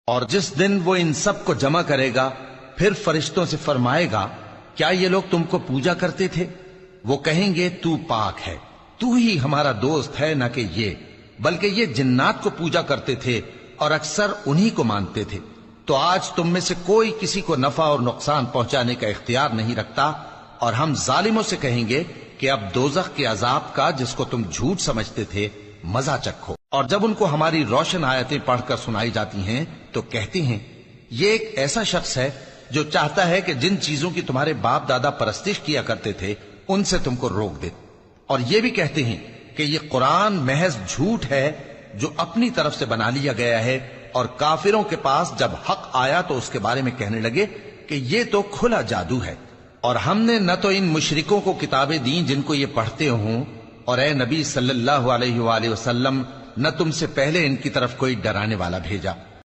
और जिस दिन वो इन सब को जमा करेगा फिर फरिश्तों से फरमाएगा, क्या ये लोग तुमको पूजा करते थे? वो कहेंगे, तू पाक है, तू ही हमारा दोस्त है, न कि ये, बल्कि ये जिन्नात को पूजा करते थे और अक्सर उन्हीं को मानते थे। तो आज तुम में से कोई किसी को नफा और नुकसान पहुंचाने का इख्तियार नहीं रखता, और हम जालिमों से कहेंगे कि अब दोजख के अजाब का, जिसको तुम झूठ समझते थे, मजा चखो। और जब उनको हमारी रोशन आयतें पढ़कर सुनाई जाती हैं तो कहते हैं, ये एक ऐसा शख्स है जो चाहता है कि जिन चीजों की तुम्हारे बाप दादा परस्तिश किया करते थे उनसे तुमको रोक दे। और ये भी कहते हैं कि ये कुरान महज झूठ है जो अपनी तरफ से बना लिया गया है। और काफिरों के पास जब हक आया तो उसके बारे में कहने लगे कि ये तो खुला जादू है। और हमने न तो इन मुशरिकों को किताबें दी जिनको ये पढ़ते हों, और ए नबी सल्लल्लाहु अलैहि वसल्लम, न तुमसे पहले इनकी तरफ कोई डराने वाला भेजा।